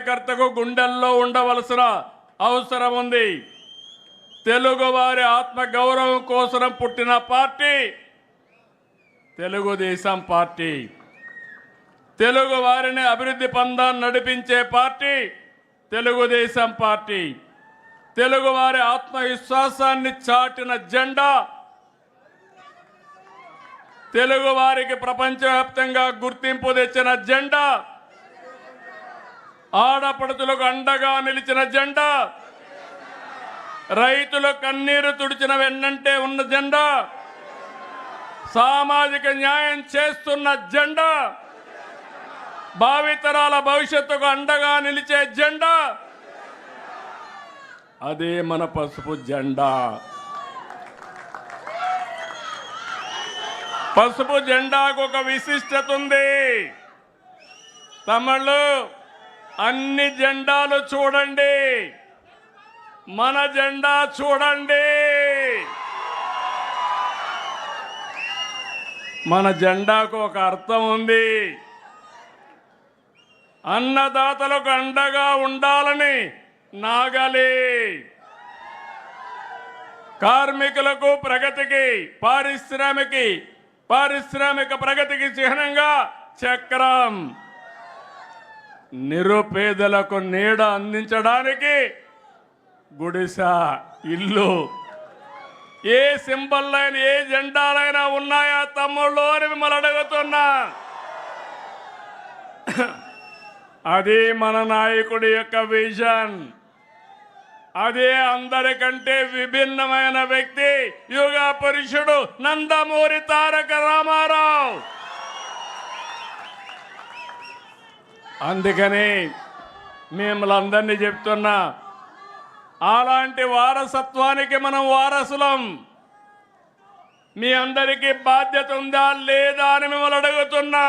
కార్యకర్తకు గుండెల్లో ఉండవలసిన అవసరం ఉంది. తెలుగువారి ఆత్మ గౌరవం కోసం పుట్టిన పార్టీ తెలుగుదేశం పార్టీ. తెలుగు వారిని అభివృద్ధి పందాన్ని నడిపించే పార్టీ తెలుగుదేశం పార్టీ. తెలుగువారి ఆత్మవిశ్వాసాన్ని చాటిన జెండా, తెలుగు వారికి ప్రపంచవ్యాప్తంగా గుర్తింపు తెచ్చిన జెండా, ఆడపడుచులకు అండగా నిలిచిన జెండా, రైతుల కన్నీరు తుడిచిన వెన్నంటే ఉన్న జెండా, సామాజిక న్యాయం చేస్తున్న జెండా, భావితరాల భవిష్యత్తుకు అండగా నిలిచే జెండా, అదే మన పసుపు జెండా. పసుపు జెండాకు ఒక విశిష్టత ఉంది. తమిళు అన్ని జెండాలు చూడండి, మన జెండా చూడండి. మన జెండాకు ఒక అర్థం ఉంది. అన్నదాతలకు అండగా ఉండాలని నాగలి, కార్మికులకు ప్రగతికి, పారిశ్రామిక ప్రగతికి చిహ్నంగా చక్రం, నిరుపేదలకు నీడ అందించడానికి గుడిస, ఇల్లు. ఏ సింబల్లైన ఏ జెండాలైనా ఉన్నాయా తమ్ముళ్ళు అని మిమ్మల్ని అడుగుతున్నా. అది మన నాయకుడి యొక్క విజన్. అదే అందరికంటే విభిన్నమైన వ్యక్తి యుగ పురుషుడు నందమూరి తారక రామారావు. అందుకని మిమ్మల్ని అందరినీ చెప్తున్నా, అలాంటి వారసత్వానికి మనం వారసులం. మీ అందరికీ బాధ్యత ఉందా లేదా అని మిమ్మల్ని అడుగుతున్నా.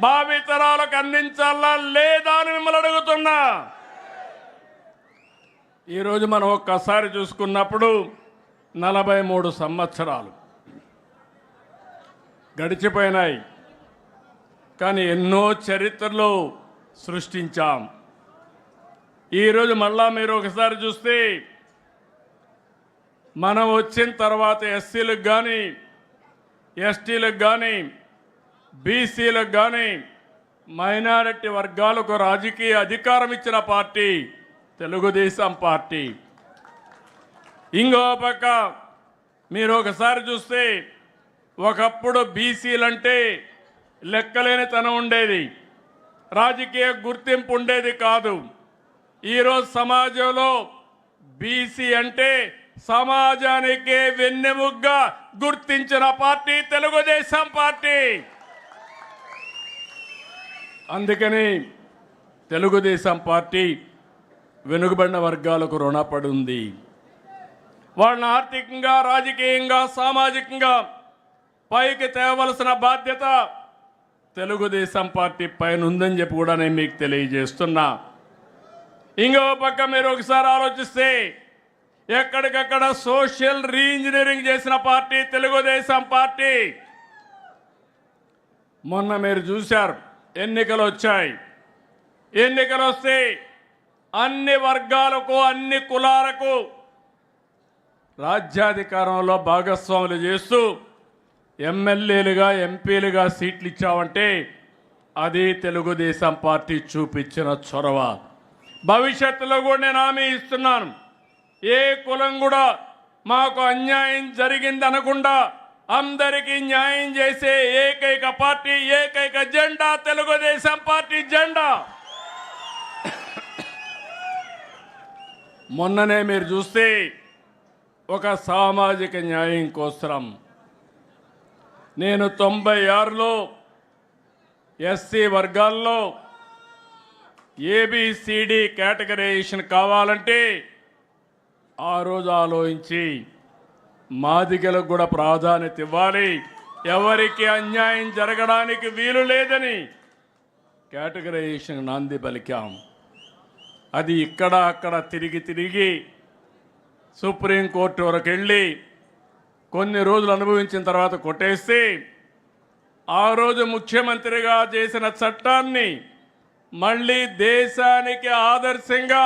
భావితరాలకు అందించాలా లేదా అని మిమ్మల్ని అడుగుతున్నా. ఈరోజు మనం ఒక్కసారి చూసుకున్నప్పుడు 43 సంవత్సరాలు గడిచిపోయినాయి, కానీ ఎన్నో చరిత్రలు సృష్టించాం. ఈరోజు మళ్ళా మీరు ఒకసారి చూస్తే మనం వచ్చిన తర్వాత ఎస్సీలకు కానీ, ఎస్టీలకు కానీ, బీసీలకు కానీ, మైనారిటీ వర్గాలకు రాజకీయ అధికారం ఇచ్చిన పార్టీ తెలుగుదేశం పార్టీ. ఇంకో పక్క మీరు ఒకసారి చూస్తే ఒకప్పుడు బీసీలంటే లెక్కలేనితనం ఉండేది, రాజకీయ గుర్తింపు ఉండేది కాదు. ఈరోజు సమాజంలో బీసీ అంటే సమాజానికే వెన్నెముగ్గా గుర్తించిన పార్టీ తెలుగుదేశం పార్టీ. అందుకని తెలుగుదేశం పార్టీ వెనుకబడిన వర్గాలకు రుణపడి ఉంది. వాళ్ళని ఆర్థికంగా, రాజకీయంగా, సామాజికంగా పైకి తేవలసిన బాధ్యత తెలుగుదేశం పార్టీ పైన ఉందని చెప్పి కూడా నేను మీకు తెలియజేస్తున్నా. ఇంకో పక్క మీరు ఒకసారి ఆలోచిస్తే ఎక్కడికక్కడ సోషల్ రీఇంజనీరింగ్ చేసిన పార్టీ తెలుగుదేశం పార్టీ. మొన్న మీరు చూశారు, ఎన్నికలు వచ్చాయి. ఎన్నికలు వస్తే అన్ని వర్గాలకు, అన్ని కులాలకు రాజ్యాధికారంలో భాగస్వాములు చేస్తూ ఎమ్మెల్యేలుగా, ఎంపీలుగా సీట్లు ఇచ్చామంటే అది తెలుగుదేశం పార్టీ చూపించిన చొరవ. భవిష్యత్తులో కూడా నేను హామీ ఇస్తున్నాను, ఏ కులం కూడా మాకు అన్యాయం జరిగింది అనకుండా అందరికీ న్యాయం చేసే ఏకైక పార్టీ, ఏకైక జెండా తెలుగుదేశం పార్టీ జెండా. మొన్ననే మీరు చూస్తే ఒక సామాజిక న్యాయం కోసం నేను 96లో ఎస్సీ వర్గాల్లో ఏబిసిడి కేటగరైజేషన్ కావాలంటే ఆ రోజు ఆలోచించి మాదిగలకు కూడా ప్రాధాన్యత ఇవ్వాలి, ఎవరికి అన్యాయం జరగడానికి వీలు లేదని కేటగరైజేషన్ నాంది పలికాం. అది ఇక్కడ అక్కడ తిరిగి సుప్రీంకోర్టు వరకు వెళ్ళి కొన్ని రోజులు అనుభవించిన తర్వాత కొట్టేస్తే ఆ రోజు ముఖ్యమంత్రిగా చేసిన చట్టాన్ని మళ్ళీ దేశానికి ఆదర్శంగా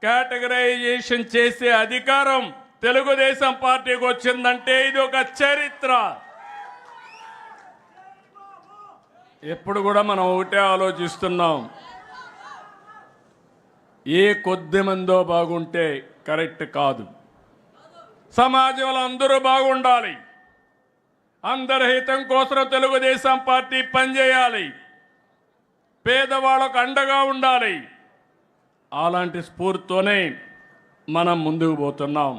కేటగరైజేషన్ చేసే అధికారం తెలుగుదేశం పార్టీకి వచ్చిందంటే ఇది ఒక చరిత్ర. ఎప్పుడు కూడా మనం ఒకటే ఆలోచిస్తున్నాం, ఏ కొద్ది మందో బాగుంటే కరెక్ట్ కాదు. సమాజంలో అందరూ బాగుండాలి. అందరి హితం కోసం తెలుగుదేశం పార్టీ పనిచేయాలి. పేదవాళ్ళకు అండగా ఉండాలి. అలాంటి స్ఫూర్తితోనే మనం ముందుకు పోతున్నాం.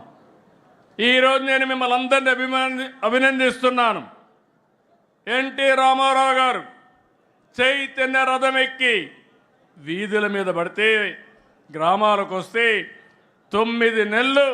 ఈరోజు నేను మిమ్మల్ని అందరినీ అభినందిస్తున్నాను. ఎన్టీ రామారావు గారు చైతన్య రథం ఎక్కి వీధుల మీద పడితే గ్రామాలకు వస్తే 9 నెలలు